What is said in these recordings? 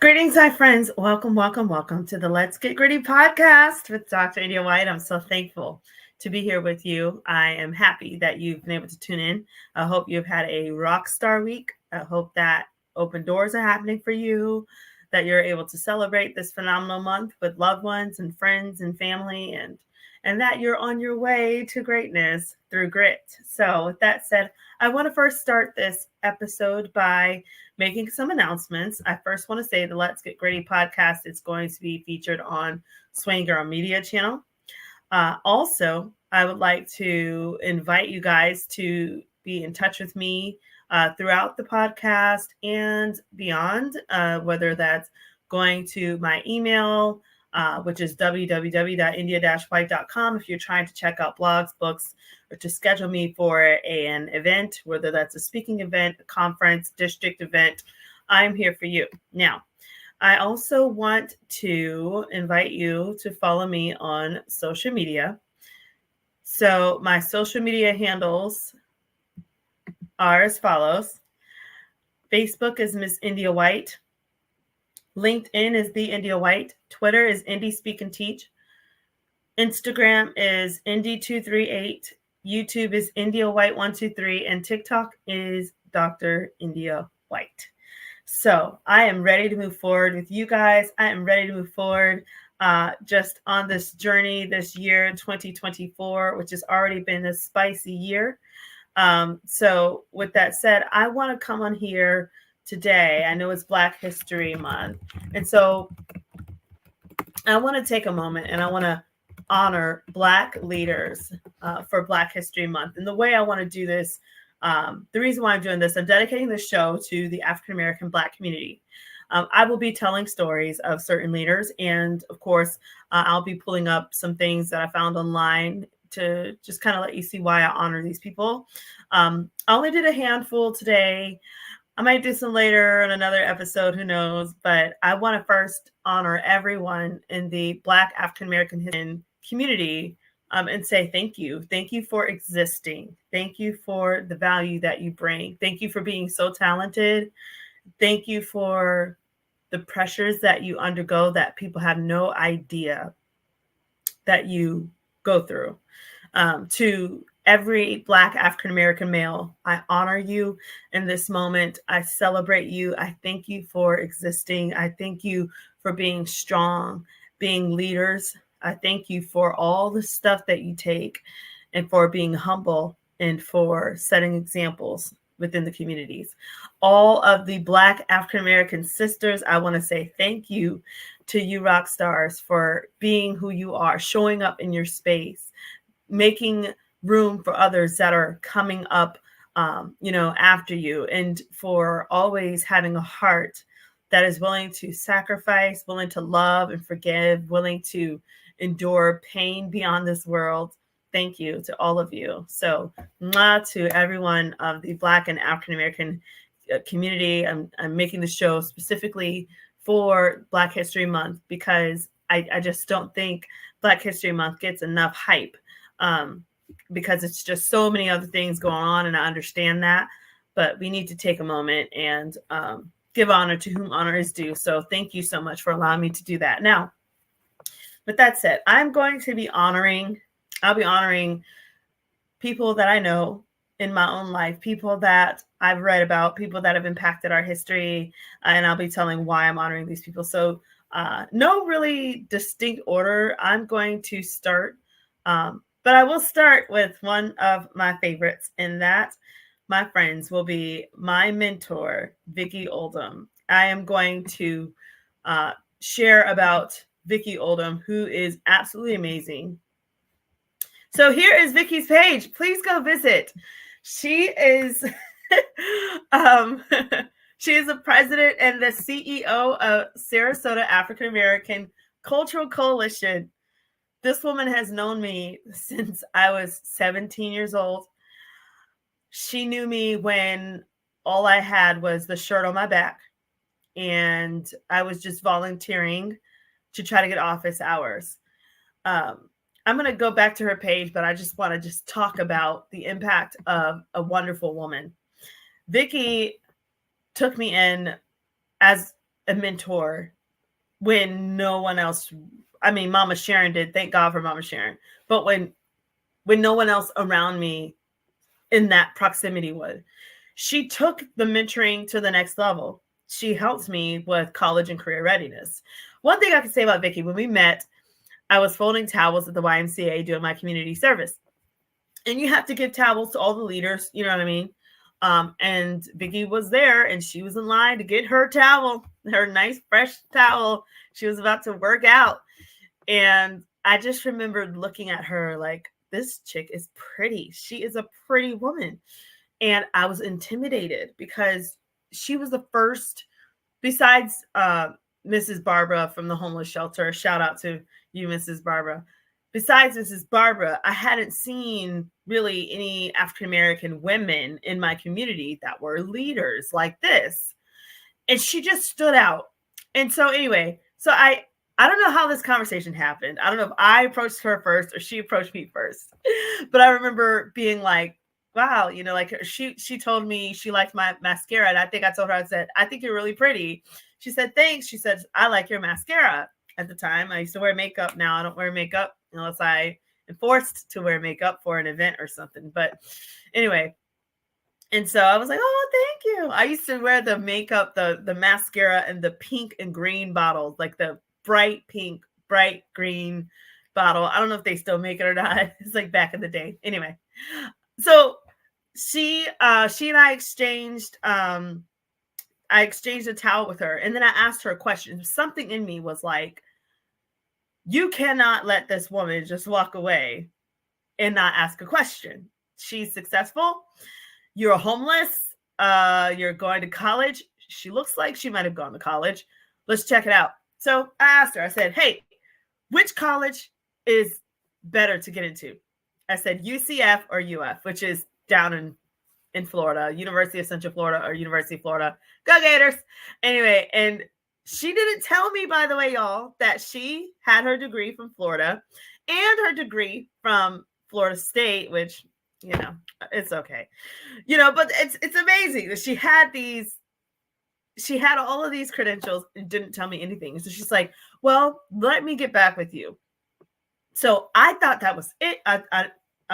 Greetings, my friends. Welcome to the Let's Get Gritty podcast with Dr. India White. I'm so thankful to be here with you. I am happy that you've been able to tune in. I hope you've had a rock star week. I hope that open doors are happening for you, that you're able to celebrate this phenomenal month with loved ones and friends and family, and that you're on your way to greatness through grit. So with that said, I want to first start this episode by making some announcements. I first want to say the Let's Get Gritty podcast is going to be featured on Swing Girl Media channel. Also, I would like to invite you guys to be in touch with me throughout the podcast and beyond, whether that's going to my email, which is www.india-white.com if you're trying to check out blogs, books, or to schedule me for an event, whether that's a speaking event, a conference, district event. I'm here for you. Now, I also want to invite you to follow me on social media. So my social media handles are as follows. Facebook is Miss India White. LinkedIn is The India White. Twitter is Indie Speak and Teach. Instagram is Indie238. YouTube is India White123. And TikTok is Dr. India White. So I am ready to move forward with you guys. I am ready to move forward just on this journey this year, 2024, which has already been a spicy year. So with that said, I want to come on here today. I know it's Black History Month. And so I want to take a moment and I want to honor Black leaders for Black History Month. And the way I want to do this, the reason why I'm doing this, I'm dedicating the show to the African-American Black community. I will be telling stories of certain leaders. And of course, I'll be pulling up some things that I found online to just kind of let you see why I honor these people. I only did a handful today. I might do some later in another episode, who knows? But I want to first honor everyone in the Black African-American community and say thank you. Thank you for existing. Thank you for the value that you bring. Thank you for being so talented. Thank you for the pressures that you undergo that people have no idea that you go through. To every Black African-American male, I honor you in this moment. I celebrate you. I thank you for existing. I thank you for being strong, being leaders. I thank you for all the stuff that you take and for being humble and for setting examples within the communities. All of the Black African-American sisters, I want to say thank you to you rock stars for being who you are, showing up in your space, making room for others that are coming up, after you, and for always having a heart that is willing to sacrifice, willing to love and forgive, willing to endure pain beyond this world. Thank you to all of you. So, to everyone of the Black and African-American community. I'm making the show specifically for Black History Month because I just don't think Black History Month gets enough hype. Because it's just so many other things going on, and I understand that, but we need to take a moment and give honor to whom honor is due. So thank you so much for allowing me to do that. Now, with that said, I'll be honoring people that I know in my own life, people that I've read about, people that have impacted our history, and I'll be telling why I'm honoring these people. So no really distinct order. I'm going to start but I will start with one of my favorites, and that, my friends, will be my mentor, Vicki Oldham. I am going to share about Vicki Oldham, who is absolutely amazing. So here is Vicki's page. Please go visit. She is she is the president and the CEO of Sarasota African American Cultural Coalition. This woman has known me since I was 17 years old. She knew me when all I had was the shirt on my back, and I was just volunteering to try to get office hours. I'm going to go back to her page, but I just want to talk about the impact of a wonderful woman. Vicki took me in as a mentor when no one else, I mean, Mama Sharon did. Thank God for Mama Sharon. But when no one else around me in that proximity would. She took the mentoring to the next level. She helped me with college and career readiness. One thing I can say about Vicki, when we met, I was folding towels at the YMCA doing my community service. And you have to give towels to all the leaders, you know what I mean? And Vicki was there and she was in line to get her towel, her nice fresh towel. She was about to work out. And I just remembered looking at her like, this chick is pretty. She is a pretty woman. And I was intimidated because she was the first, besides Mrs. Barbara from the homeless shelter. Shout out to you, Mrs. Barbara. Besides Mrs. Barbara, I hadn't seen really any African American women in my community that were leaders like this. And she just stood out. And so anyway, so I don't know how this conversation happened. I don't know if I approached her first or she approached me first. But I remember being like, wow, you know, like she told me she liked my mascara. And I think I told her, I said, I think you're really pretty. She said, thanks. She said, I like your mascara. At the time, I used to wear makeup. Now I don't wear makeup unless I am forced to wear makeup for an event or something. But anyway, and so I was like, oh, thank you. I used to wear the makeup, the mascara and the pink and green bottles, like the bright pink, bright green bottle. I don't know if they still make it or not. It's like back in the day. Anyway, so she and I exchanged a towel with her, and then I asked her a question. Something in me was like, you cannot let this woman just walk away and not ask a question. She's successful. You're homeless. You're going to college. She looks like she might have gone to college. Let's check it out. So I asked her, I said, hey, which college is better to get into? I said UCF or UF, which is down in Florida, University of Central Florida or University of Florida. Go Gators. Anyway, and she didn't tell me, by the way, y'all, that she had her degree from Florida and her degree from Florida State, which, you know, it's okay. You know, but it's amazing that she had all of these credentials and didn't tell me anything. So she's like, well, let me get back with you. So I thought that was it. I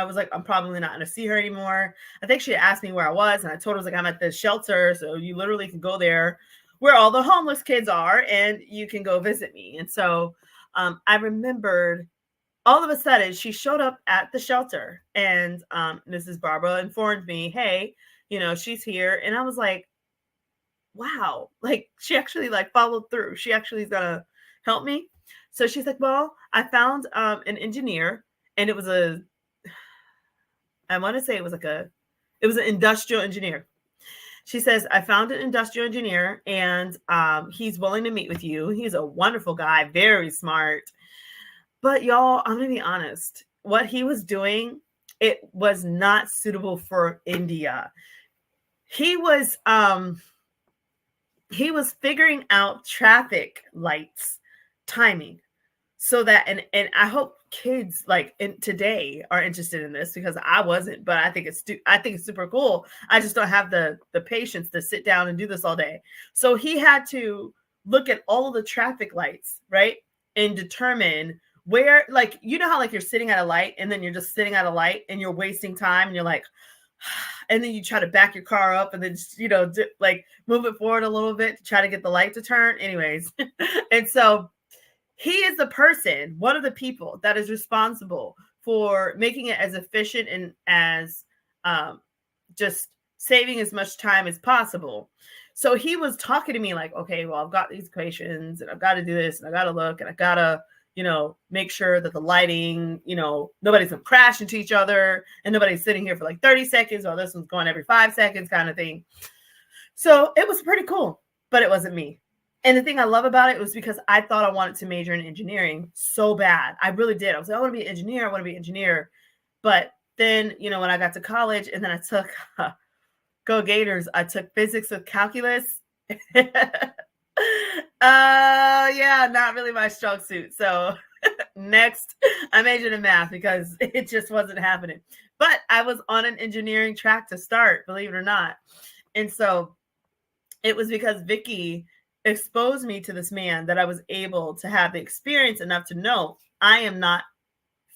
was like, I'm probably not going to see her anymore. I think she asked me where I was, and I told her, like, I'm at the shelter, so you literally can go there where all the homeless kids are, and you can go visit me. And so I remembered all of a sudden she showed up at the shelter, and Mrs. Barbara informed me, hey, you know, she's here. And I was like, wow, like she actually like followed through. She actually is going to help me. So she's like, well, I found an engineer, and it was I want to say it was an industrial engineer. She says, I found an industrial engineer, and he's willing to meet with you. He's a wonderful guy, very smart. But y'all, I'm going to be honest. What he was doing, it was not suitable for India. He was figuring out traffic lights timing. So that, and I hope kids like today are interested in this, because I wasn't, but I think it's super cool. I just don't have the patience to sit down and do this all day. So he had to look at all of the traffic lights, right? And determine where, like, you know how like you're sitting at a light and then you're just sitting at a light and you're wasting time and you're like, and then you try to back your car up and then, you know, like move it forward a little bit to try to get the light to turn. Anyways. And so he is the person, one of the people that is responsible for making it as efficient and as just saving as much time as possible. So he was talking to me like, okay, well, I've got these equations and I've got to do this and I got to look and I got to, you know, make sure that the lighting, you know, nobody's going to crash into each other and nobody's sitting here for like 30 seconds while this one's going every 5 seconds kind of thing. So it was pretty cool, but it wasn't me. And the thing I love about it was because I thought I wanted to major in engineering so bad. I really did. I was like, I want to be an engineer. I want to be an engineer. But then, you know, when I got to college and then I took, go Gators, I took physics with calculus. Yeah, not really my strong suit. So next, I majored in math because it just wasn't happening. But I was on an engineering track to start, believe it or not. And so it was because Vicki exposed me to this man that I was able to have the experience enough to know I am not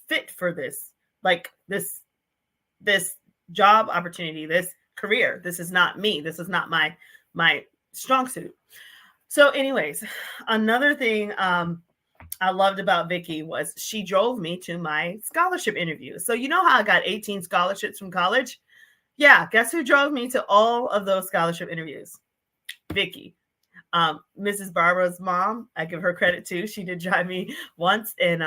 fit for this, like this job opportunity, this career. This is not me. This is not my strong suit. So anyways, another thing I loved about Vicky was she drove me to my scholarship interview. So you know how I got 18 scholarships from college? Yeah, guess who drove me to all of those scholarship interviews? Vicky. Mrs. Barbara's mom, I give her credit too. She did drive me once, and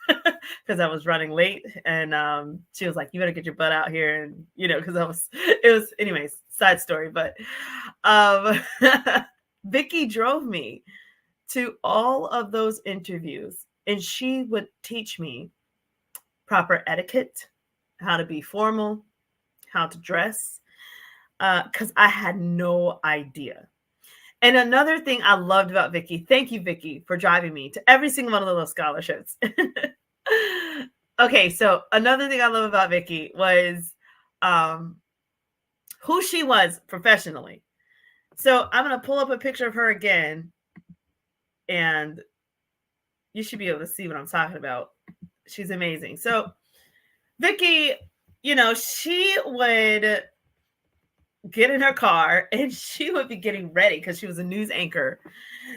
because I was running late, and she was like, "You better get your butt out here," and because it was, anyways, side story. But Vicky drove me to all of those interviews, and she would teach me proper etiquette, how to be formal, how to dress, because I had no idea. And another thing I loved about Vicky, thank you, Vicky, for driving me to every single one of those scholarships. Okay, so another thing I love about Vicky was who she was professionally. So I'm going to pull up a picture of her again, and you should be able to see what I'm talking about. She's amazing. So Vicky, she would get in her car and she would be getting ready because she was a news anchor.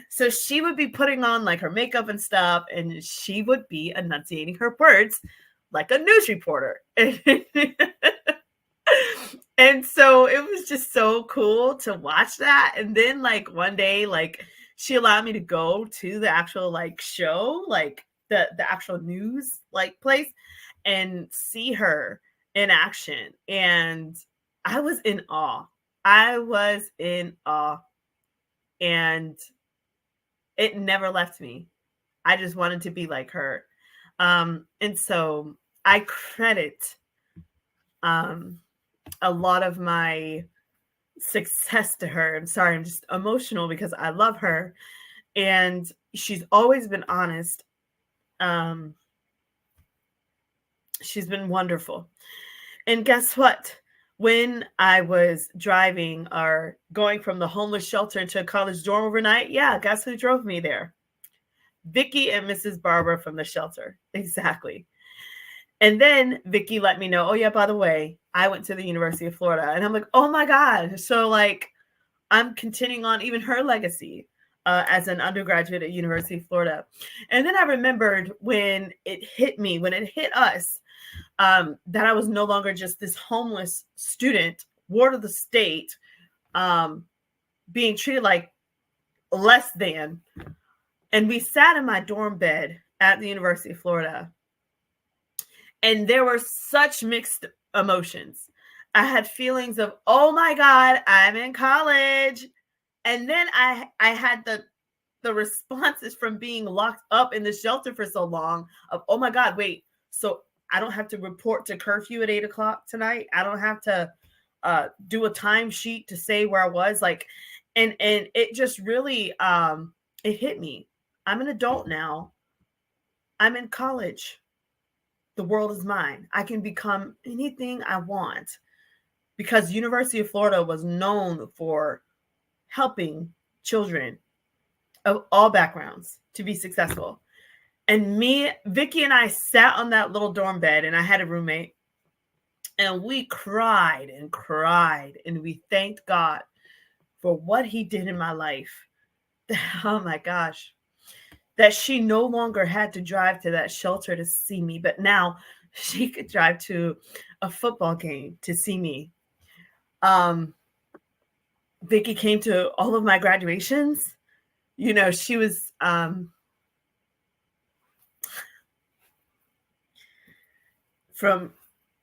So she would be putting on like her makeup and stuff, and she would be enunciating her words like a news reporter. And so it was just so cool to watch that. And then like one day, like she allowed me to go to the actual like show, like the actual news like place, and see her in action. And I was in awe. And it never left me. I just wanted to be like her. And so I credit a lot of my success to her. I'm sorry, I'm just emotional because I love her. And she's always been honest. She's been wonderful. And guess what? When I was driving or going from the homeless shelter into a college dorm overnight, yeah, guess who drove me there? Vicky and Mrs. Barbara from the shelter. Exactly. And then Vicky let me know, oh yeah, by the way, I went to the University of Florida. And I'm like, oh my God. So like, I'm continuing on even her legacy as an undergraduate at University of Florida. And then I remembered when it hit us, that I was no longer just this homeless student, ward of the state, being treated like less than. And we sat in my dorm bed at the University of Florida, and there were such mixed emotions. I had feelings of, oh my God, I'm in college. And then I had the responses from being locked up in the shelter for so long of, oh my God, wait, so I don't have to report to curfew at 8:00 tonight. I don't have to do a timesheet to say where I was. Like, and it just really, it hit me. I'm an adult now. I'm in college. The world is mine. I can become anything I want, because University of Florida was known for helping children of all backgrounds to be successful. And Vicky and I sat on that little dorm bed, and I had a roommate, and we cried and cried, and we thanked God for what he did in my life. Oh my gosh. That she no longer had to drive to that shelter to see me, but now she could drive to a football game to see me. Vicky came to all of my graduations. She was from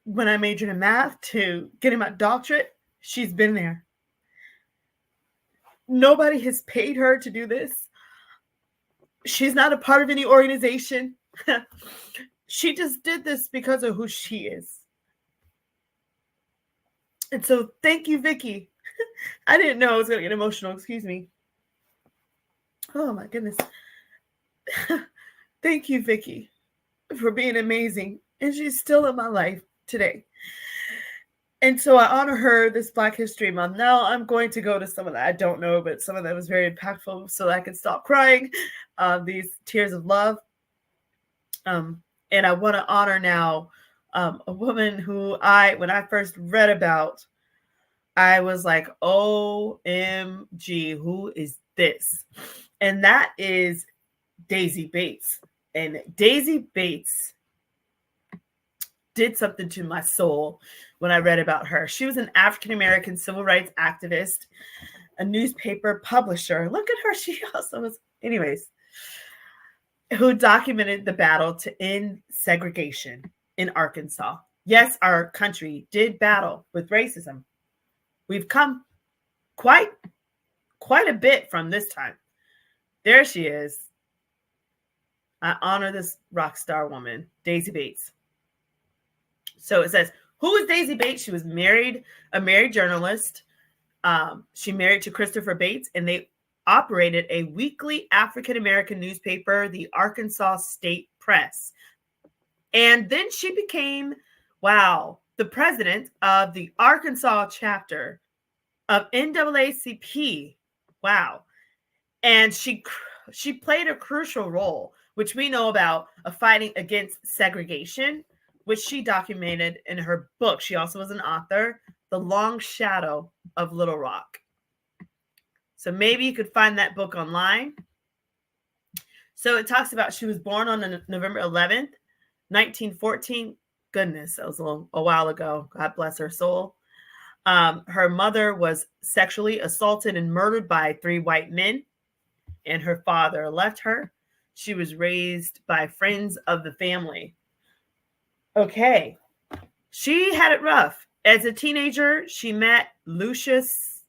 when I majored in math to getting my doctorate, she's been there. Nobody has paid her to do this. She's not a part of any organization. She just did this because of who she is. And so thank you, Vicky. I didn't know I was going to get emotional. Excuse me. Oh my goodness. Thank you, Vicky, for being amazing. And she's still in my life today. And so I honor her this Black History Month. Now I'm going to go to someone that I don't know, but someone that was very impactful so that I can stop crying. These tears of love. And I want to honor now a woman who when I first read about, I was like, OMG, who is this? And that is Daisy Bates. And Daisy Bates did something to my soul when I read about her. She was an African American civil rights activist, a newspaper publisher. Look at her. She also was, anyways, who documented the battle to end segregation in Arkansas. Yes, our country did battle with racism. We've come quite a bit from this time. There she is. I honor this rock star woman, Daisy Bates. So it says, who is Daisy Bates? She was a married journalist. She married to Christopher Bates, and they operated a weekly African-American newspaper, the Arkansas State Press. And then she became, the president of the Arkansas chapter of NAACP. Wow. And she played a crucial role, which we know about, of fighting against segregation, which she documented in her book. She also was an author, The Long Shadow of Little Rock. So maybe you could find that book online. So it talks about she was born on November 11th, 1914. Goodness, that was a while ago. God bless her soul. Her mother was sexually assaulted and murdered by 3 white men, and her father left her. She was raised by friends of the family. Okay. She had it rough. As a teenager, she met Lucius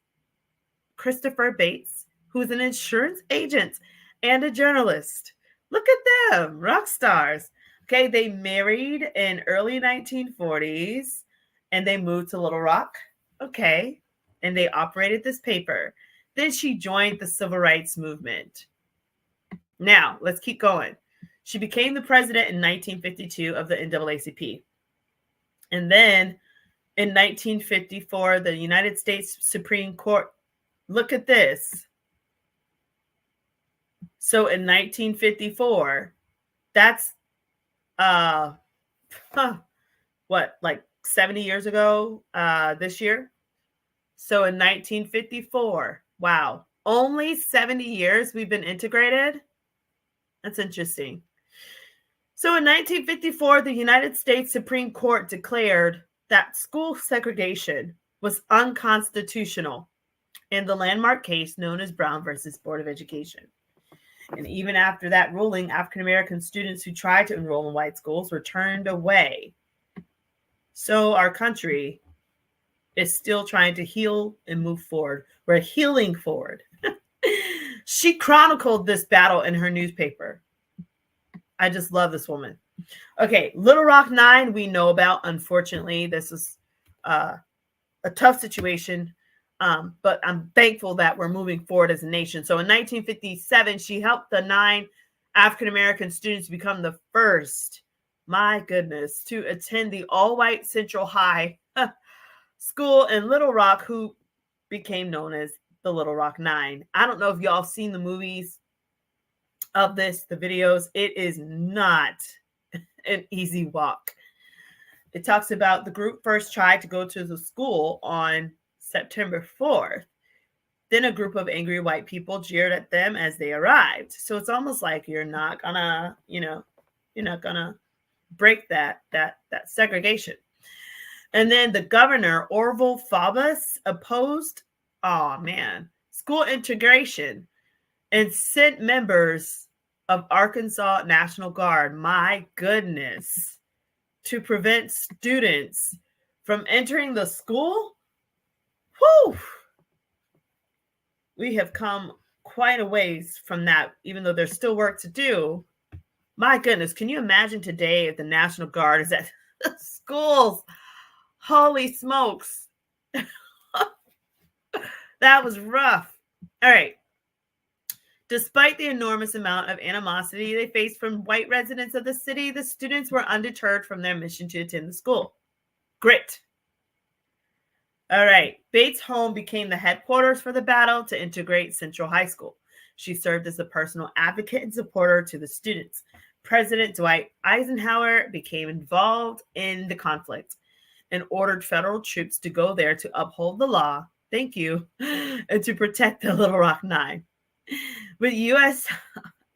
Christopher Bates, who was an insurance agent and a journalist. Look at them, rock stars. Okay, they married in early 1940s, and they moved to Little Rock. Okay, and they operated this paper. Then she joined the civil rights movement. Now, let's keep going. She became the president in 1952 of the NAACP. And then in 1954, the United States Supreme Court, look at this. So in 1954, that's like 70 years ago this year? So in 1954, wow, only 70 years we've been integrated? That's interesting. So in 1954, the United States Supreme Court declared that school segregation was unconstitutional in the landmark case known as Brown versus Board of Education. And even after that ruling, African American students who tried to enroll in white schools were turned away. So our country is still trying to heal and move forward. We're healing forward. She chronicled this battle in her newspaper. I just love this woman. Okay, Little Rock 9 we know about. Unfortunately, this is a tough situation, but I'm thankful that we're moving forward as a nation. So in 1957, she helped the 9 African-American students become the first, my goodness, to attend the all-white Central High school in Little Rock, who became known as the Little Rock 9. I don't know if y'all have seen the movies of this, the videos. It is not an easy walk. It talks about the group first tried to go to the school on September 4th. Then a group of angry white people jeered at them as they arrived. So it's almost like you're not gonna break that segregation. And then the governor, Orville Faubus, opposed, school integration and sent members of Arkansas National Guard, my goodness, to prevent students from entering the school. Whew. We have come quite a ways from that, even though there's still work to do. My goodness, can you imagine today if the National Guard is at the schools? Holy smokes. That was rough. All right. Despite the enormous amount of animosity they faced from white residents of the city, the students were undeterred from their mission to attend the school. Grit. All right. Bates' home became the headquarters for the battle to integrate Central High School. She served as a personal advocate and supporter to the students. President Dwight Eisenhower became involved in the conflict and ordered federal troops to go there to uphold the law. Thank you. And to protect the Little Rock Nine. But U.S.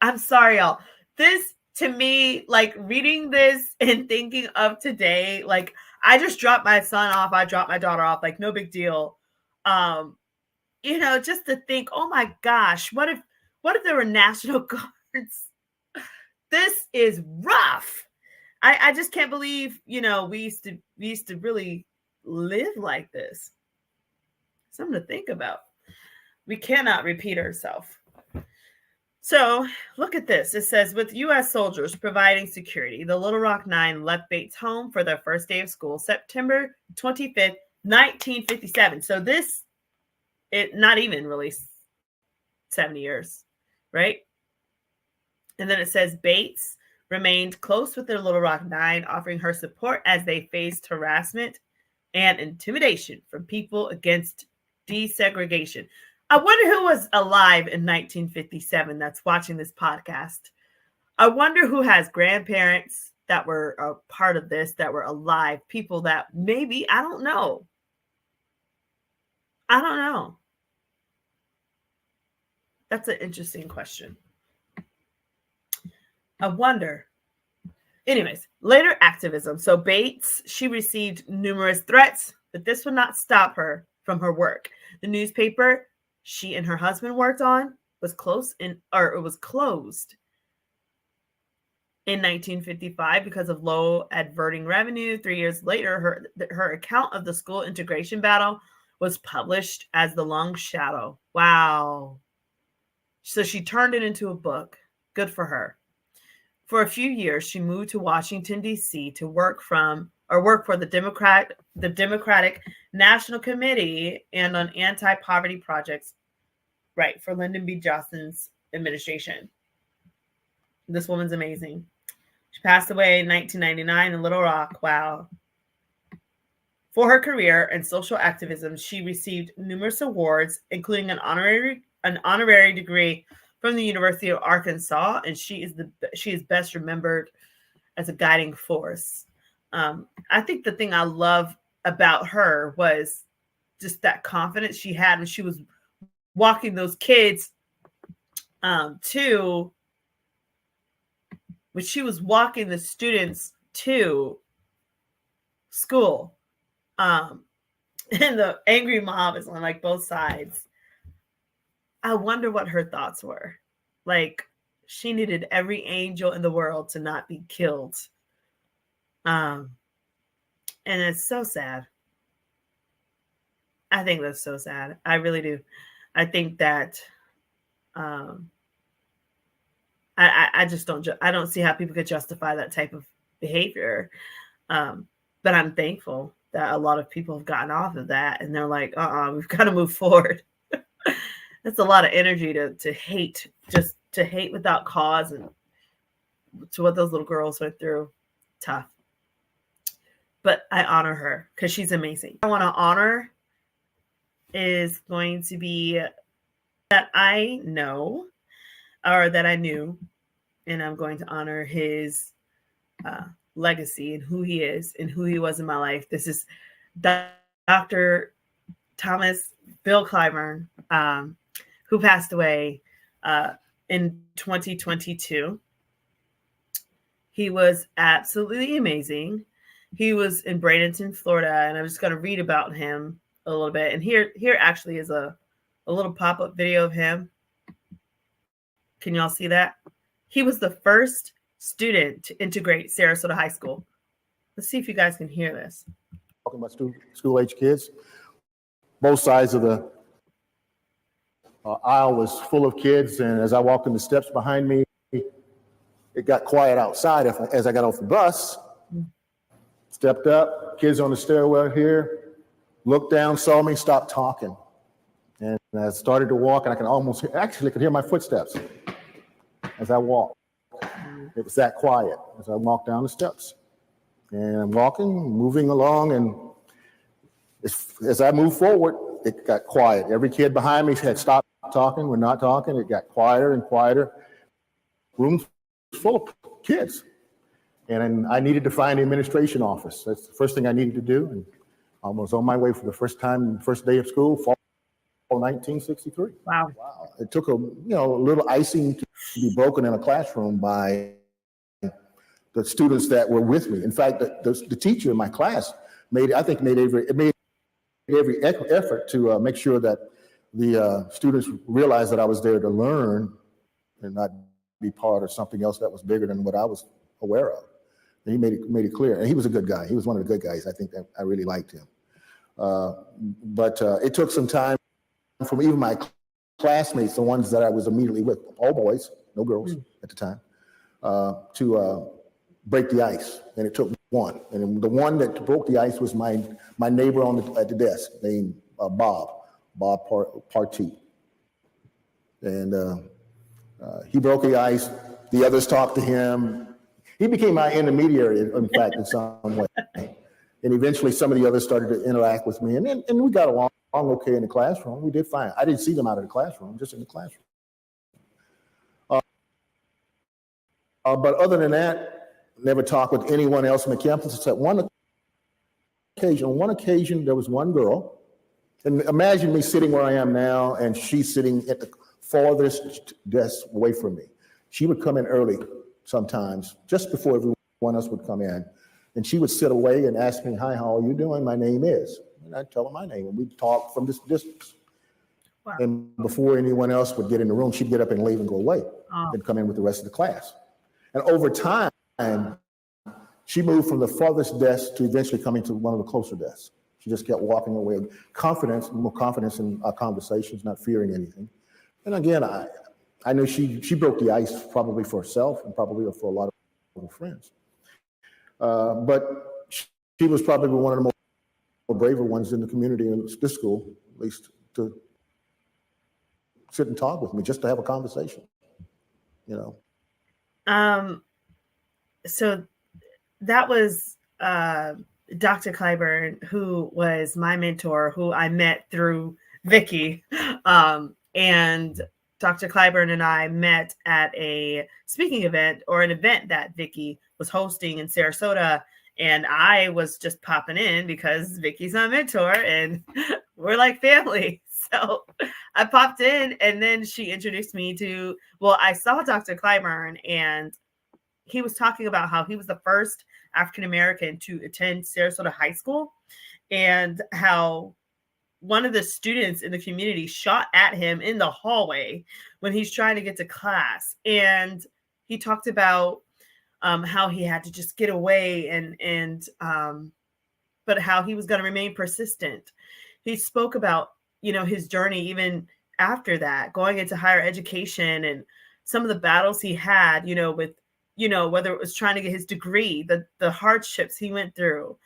I'm sorry, y'all. This to me, like reading this and thinking of today, like I just dropped my son off, I dropped my daughter off, like no big deal. Just to think, oh my gosh, what if there were National Guards? This is rough. I just can't believe, we used to really live like this. Something to think about. We cannot repeat ourselves. So look at this. It says, with U.S. soldiers providing security, the Little Rock Nine left Bates' home for their first day of school, September 25th, 1957. So not even really 70 years, right? And then it says Bates remained close with their Little Rock Nine, offering her support as they faced harassment and intimidation from people against desegregation. I wonder who was alive in 1957 that's watching this podcast. I wonder who has grandparents that were a part of this, that were alive, people that maybe, I don't know. That's an interesting question. I wonder. Anyways, later activism. So Bates, she received numerous threats, but this would not stop her from her work. The newspaper she and her husband worked on was closed in 1955 because of low adverting revenue. 3 years later, her account of the school integration battle was published as The Long Shadow. Wow. So she turned it into a book. Good for her. For a few years, she moved to Washington, D.C. to work for the Democratic National Committee and on anti-poverty projects, right, for Lyndon B. Johnson's administration. This woman's amazing. She passed away in 1999 in Little Rock. Wow. For her career and social activism, she received numerous awards, including an honorary degree from the University of Arkansas, and she is best remembered as a guiding force. I think the thing I love about her was just that confidence she had when she was walking those kids when she was walking the students to school. And the angry mob is on like both sides. I wonder what her thoughts were. Like, she needed every angel in the world to not be killed. And it's so sad. I think that's so sad. I really do. I think that I just don't see how people could justify that type of behavior. But I'm thankful that a lot of people have gotten off of that and they're like, we've got to move forward. That's a lot of energy to hate, just to hate without cause, and to what those little girls went through. Tough. But I honor her because she's amazing. I want to honor is going to be that I know, or that I knew, and I'm going to honor his legacy and who he is and who he was in my life. This is Dr. Thomas Bill Clyburn, who passed away in 2022. He was absolutely amazing. He was in Bradenton, Florida, and I'm just going to read about him a little bit. And here actually is a little pop-up video of him. Can y'all see that? He was the first student to integrate Sarasota High School. Let's see if you guys can hear this. Talking about school-age kids. Both sides of the aisle was full of kids, and as I walked in the steps behind me, it got quiet outside as I got off the bus. Stepped up, kids on the stairwell here, looked down, saw me, stopped talking. And I started to walk, and I could hear my footsteps as I walked. It was that quiet as I walked down the steps. And I'm walking, moving along, and As I moved forward, it got quiet. Every kid behind me had stopped talking. We're not talking. It got quieter and quieter. Rooms full of kids. And I needed to find the administration office. That's the first thing I needed to do. And I was on my way for the first day of school, fall 1963. Wow. It took a little icing to be broken in a classroom by the students that were with me. In fact, the teacher in my class made every effort to make sure that the students realized that I was there to learn and not be part of something else that was bigger than what I was aware of. And he made it clear. And he was a good guy. He was one of the good guys. I think that I really liked him. But it took some time from even my classmates, the ones that I was immediately with, all boys, no girls at the time, to break the ice. And it took one. And the one that broke the ice was my neighbor at the desk named Bob Partee. And he broke the ice. The others talked to him. He became my intermediary, in fact, in some way. And eventually some of the others started to interact with me. And we got along okay in the classroom. We did fine. I didn't see them out of the classroom, just in the classroom. But other than that, never talked with anyone else on the campus except one occasion. On one occasion, there was one girl. And imagine me sitting where I am now, and she's sitting at the farthest desk away from me. She would come in early sometimes, just before everyone else would come in. And she would sit away and ask me, "Hi, how are you doing? My name is." And I'd tell her my name, and we'd talk from this distance. Wow. And before anyone else would get in the room, she'd get up and leave and go away, and come in with the rest of the class. And over time, she moved from the farthest desk to eventually coming to one of the closer desks. She just kept walking away, more confidence in our conversations, not fearing anything. And again, I knew she broke the ice probably for herself and probably for a lot of her friends. But she was probably one of the more braver ones in the community in this school, at least, to sit and talk with me, just to have a conversation, So that was Dr. Clyburn, who was my mentor, who I met through Vicky. And Dr. Clyburn and I met at a speaking event, or an event that Vicky was hosting in Sarasota. And I was just popping in because Vicky's my mentor and we're like family. So I popped in, and then she introduced me to, I saw Dr. Clyburn, and he was talking about how he was the first African-American to attend Sarasota High School, and how one of the students in the community shot at him in the hallway when he's trying to get to class. And he talked about how he had to just get away but how he was going to remain persistent. He spoke about, his journey even after that, going into higher education, and some of the battles he had, with, whether it was trying to get his degree, the hardships he went through,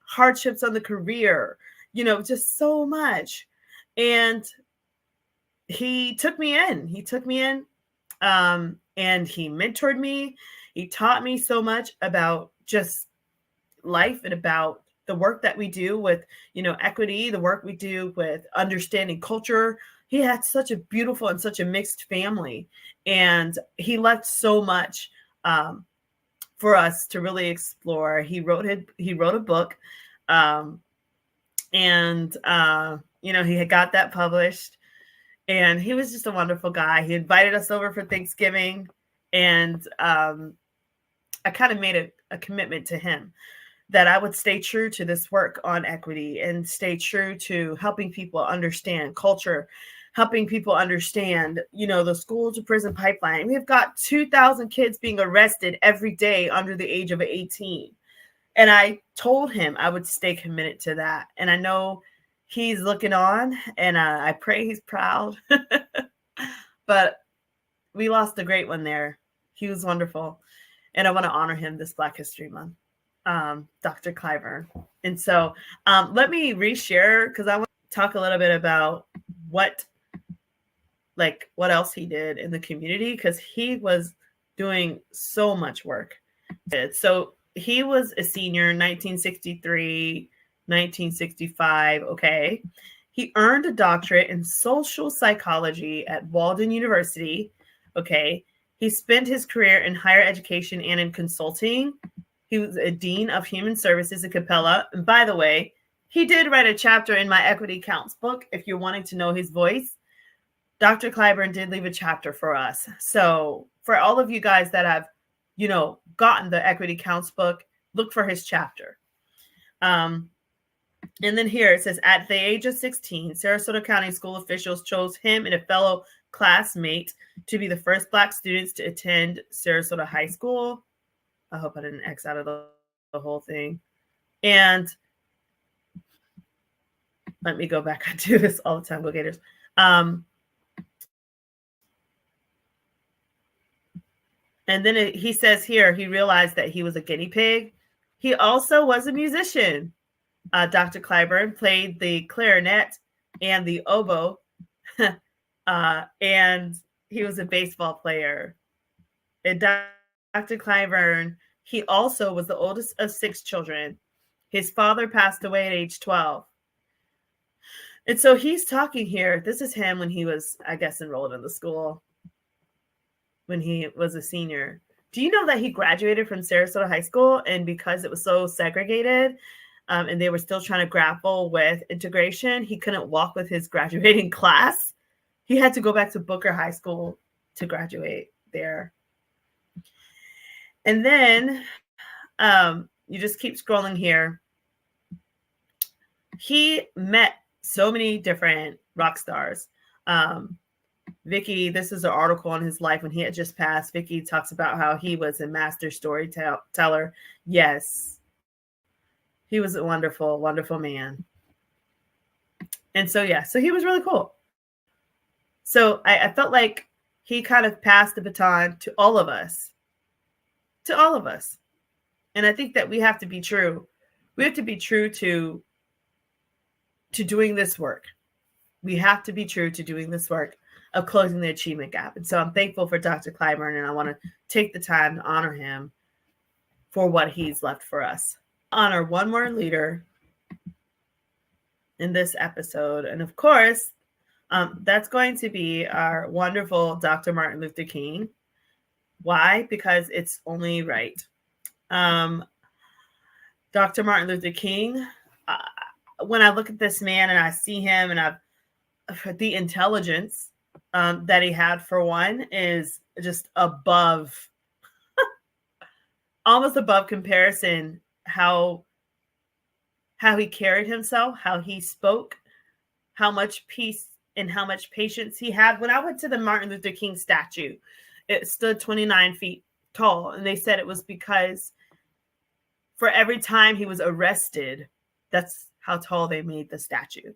hardships on the career, just so much. And he took me in. And he mentored me. He taught me so much about just life and about the work that we do with, equity, the work we do with understanding culture. He had such a beautiful and such a mixed family, and he left so much for us to really explore. He wrote a book, and he had got that published, and he was just a wonderful guy. He invited us over for Thanksgiving, and I kind of made a commitment to him that I would stay true to this work on equity and stay true to helping people understand culture, helping people understand, the school to prison pipeline. We've got 2,000 kids being arrested every day under the age of 18. And I told him I would stay committed to that. And I know he's looking on, and I pray he's proud. But we lost a great one there. He was wonderful. And I want to honor him this Black History Month, Dr. Clyburn. And so let me reshare, because I want to talk a little bit about what else he did in the community, because he was doing so much work. So he was a senior in 1963, 1965. Okay. He earned a doctorate in social psychology at Walden University. Okay. He spent his career in higher education and in consulting. He was a dean of human services at Capella. And by the way, he did write a chapter in my Equity Counts book. If you're wanting to know his voice, Dr. Clyburn did leave a chapter for us. So for all of you guys that have, gotten the Equity Counts book, look for his chapter. And then here it says, at the age of 16, Sarasota County school officials chose him and a fellow classmate to be the first Black students to attend Sarasota High School. I hope I didn't X out of the whole thing. And let me go back. I do this all the time. Go Gators. And then he says here, he realized that he was a guinea pig. He also was a musician. Dr. Clyburn played the clarinet and the oboe, and he was a baseball player. And Dr. Clyburn, he also was the oldest of 6 children. His father passed away at age 12. And so he's talking here. This is him when he was, I guess, enrolled in the school, when he was a senior. Do you know that he graduated from Sarasota High School, and because it was so segregated, and they were still trying to grapple with integration, he couldn't walk with his graduating class. He had to go back to Booker High School to graduate there. And then you just keep scrolling here. He met so many different rock stars. Vicky, this is an article on his life when he had just passed. Vicky talks about how he was a master storyteller. Yes. He was a wonderful, wonderful man. And so, so he was really cool. So I felt like he kind of passed the baton to all of us. To all of us. And I think that we have to be true. We have to be true to doing this work. We have to be true to doing this work of closing the achievement gap. And so I'm thankful for Dr. Clyburn, and I want to take the time to honor him for what he's left for us. Honor one more leader in this episode. And of course, that's going to be our wonderful Dr. Martin Luther King. Why? Because it's only right. Dr. Martin Luther King, when I look at this man and I see him, and the intelligence that he had, for one, is just above, almost above comparison, how he carried himself, how he spoke, how much peace and how much patience he had. When I went to the Martin Luther King statue, it stood 29 feet tall. And they said it was because for every time he was arrested, that's how tall they made the statue.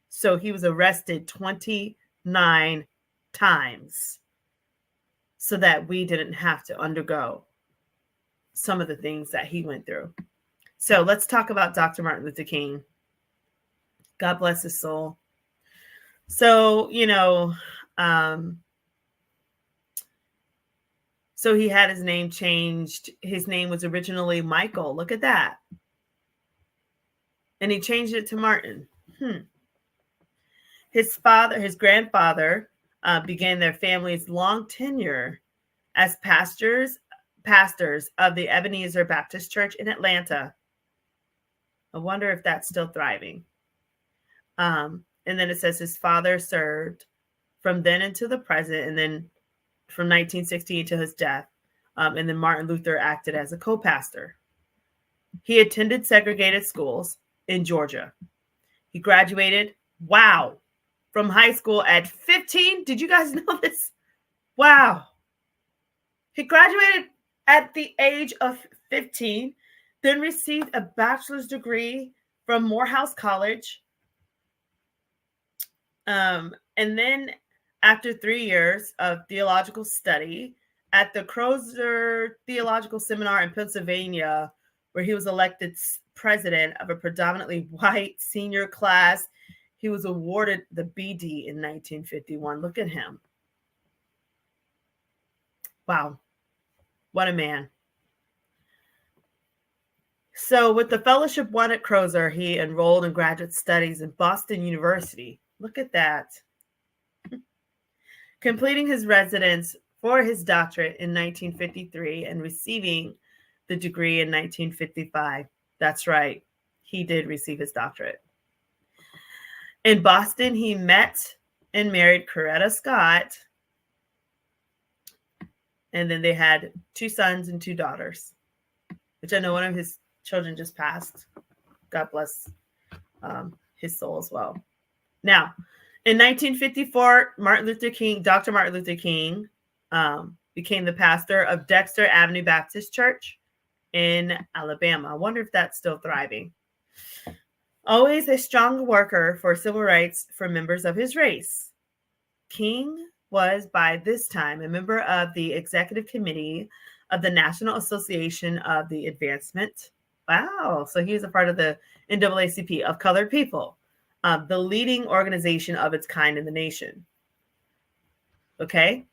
So he was arrested 29 times so that we didn't have to undergo some of the things that he went through. So let's talk about Dr. Martin Luther King. God bless his soul. So, so he had his name changed. His name was originally Michael. Look at that. And he changed it to Martin. His grandfather, began their family's long tenure as pastors of the Ebenezer Baptist Church in Atlanta. I wonder if that's still thriving. And then it says his father served from then into the present, and then from 1968 to his death. And then Martin Luther acted as a co-pastor. He attended segregated schools in Georgia. He graduated, from high school at 15. Did you guys know this? Wow. He graduated at the age of 15, then received a bachelor's degree from Morehouse College. And then after 3 years of theological study at the Crozer Theological Seminar in Pennsylvania, where he was elected president of a predominantly white senior class, he was awarded the BD in 1951. Look at him. Wow. What a man. So with the fellowship won at Crozer, he enrolled in graduate studies in Boston University. Look at that. Completing his residence for his doctorate in 1953 and receiving the degree in 1955. That's right. He did receive his doctorate. In Boston, he met and married Coretta Scott. And then they had 2 sons and 2 daughters, which I know one of his children just passed. God bless his soul as well. Now, in 1954, Dr. Martin Luther King became the pastor of Dexter Avenue Baptist Church in Alabama. I wonder if that's still thriving. Always a strong worker for civil rights for members of his race, King was by this time a member of the executive committee of the National Association of the Advancement. Wow. So he was a part of the NAACP of colored people, the leading organization of its kind in the nation. Okay.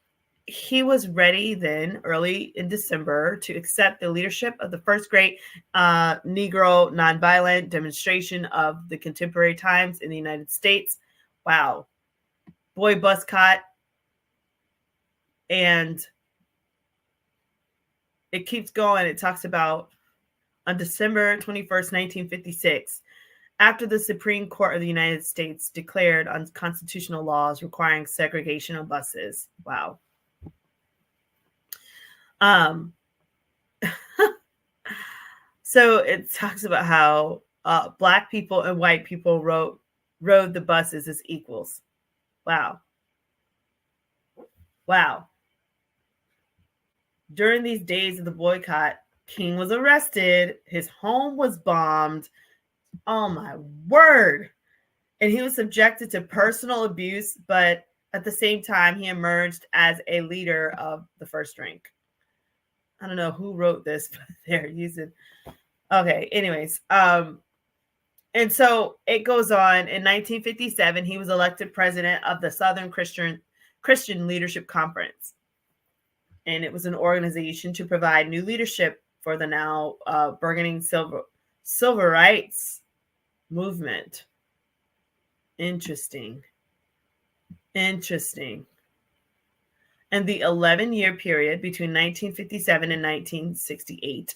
He was ready then, early in December, to accept the leadership of the first great Negro nonviolent demonstration of the contemporary times in the United States. Wow. Boy Buscott. And it keeps going. It talks about on December 21st, 1956, after the Supreme Court of the United States declared unconstitutional laws requiring segregation on buses. Wow. So it talks about how Black people and white people rode the buses as equals. Wow. Wow. During these days of the boycott, King was arrested. His home was bombed. Oh my word. And he was subjected to personal abuse, but at the same time, he emerged as a leader of the first rank. I don't know who wrote this, but they're using. Okay, anyways. And so it goes on. In 1957, he was elected president of the Southern Christian Leadership Conference. And it was an organization to provide new leadership for the now burgeoning civil rights movement. Interesting. And the 11-year period between 1957 and 1968,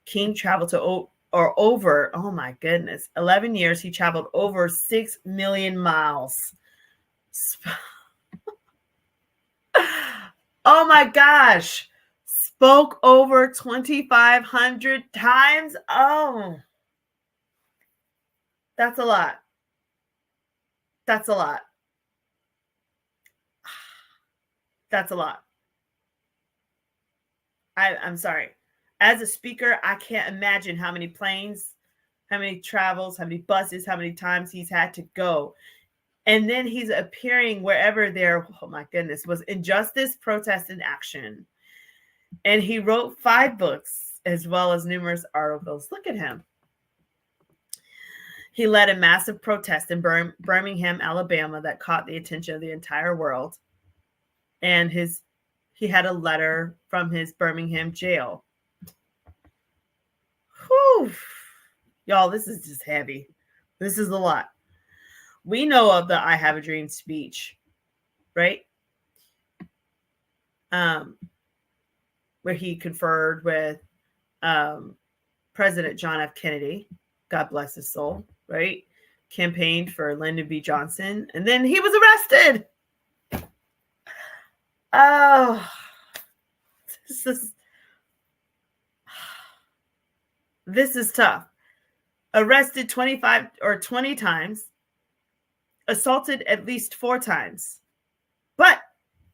King traveled to over, oh my goodness, 11 years, he traveled over 6 million miles. Oh my gosh. Spoke over 2,500 times. Oh, that's a lot. That's a lot. That's a lot. I'm sorry. As a speaker, I can't imagine how many planes, how many travels, how many buses, how many times he's had to go. And then he's appearing wherever there, oh my goodness, was injustice, protest, and action. And he wrote 5 books as well as numerous articles. Look at him. He led a massive protest in Birmingham, Alabama that caught the attention of the entire world. And he had a letter from his Birmingham jail. Whew. Y'all, this is just heavy. This is a lot. We know of the I Have a Dream speech, right? Where he conferred with President John F. Kennedy, God bless his soul, right? Campaigned for Lyndon B. Johnson, and then he was arrested. Oh, this is tough. Arrested 20 times, assaulted at least 4 times, but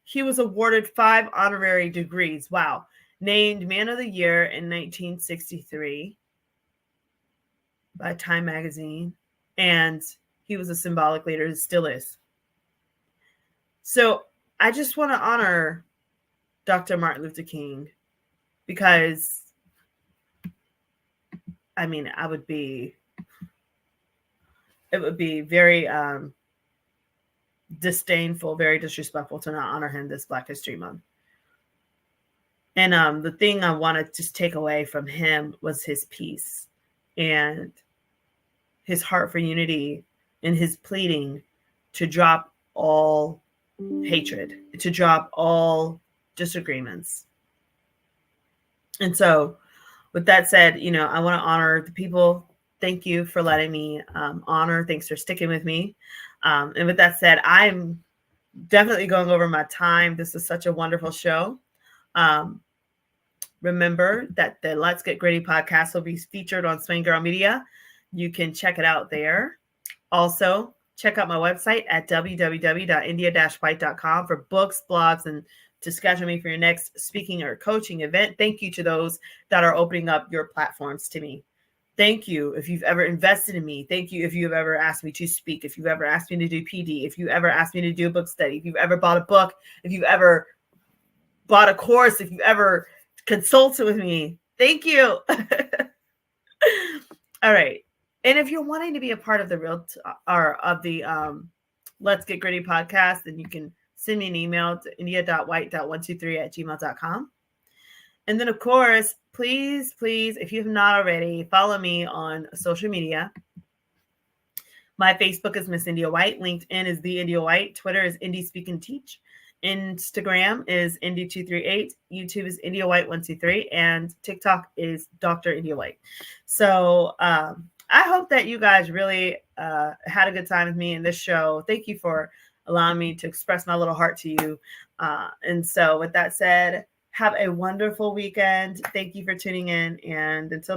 he was awarded 5 honorary degrees. Wow. Named Man of the Year in 1963 by Time Magazine. And he was a symbolic leader, still is. So I just want to honor Dr. Martin Luther King because, I mean, it would be very disdainful, very disrespectful to not honor him this Black History Month. And the thing I want to just take away from him was his peace. and his heart for unity and his pleading to drop all hatred, to drop all disagreements. And so, with that said, I want to honor the people. Thank you for letting me honor. Thanks for sticking with me. And with that said, I'm definitely going over my time. This is such a wonderful show. Remember that the Let's Get Gritty podcast will be featured on Swing Girl Media. You can check it out there. Also, check out my website at www.india-white.com for books, blogs, and to schedule me for your next speaking or coaching event. Thank you to those that are opening up your platforms to me. Thank you if you've ever invested in me. Thank you if you've ever asked me to speak, if you've ever asked me to do PD, if you ever asked me to do a book study, if you've ever bought a book, if you've ever bought a course, if you ever consulted with me. Thank you. All right. And if you're wanting to be a part of the Let's Get Gritty podcast, then you can send me an email to india.white.123@gmail.com. And then, of course, please, if you have not already, follow me on social media. My Facebook is Miss India White. LinkedIn is The India White. Twitter is Indie Speak and Teach. Instagram is Indy238. YouTube is India White 123. And TikTok is Dr. India White. So I hope that you guys really had a good time with me in this show. Thank you for allowing me to express my little heart to you. And so with that said, have a wonderful weekend. Thank you for tuning in. And until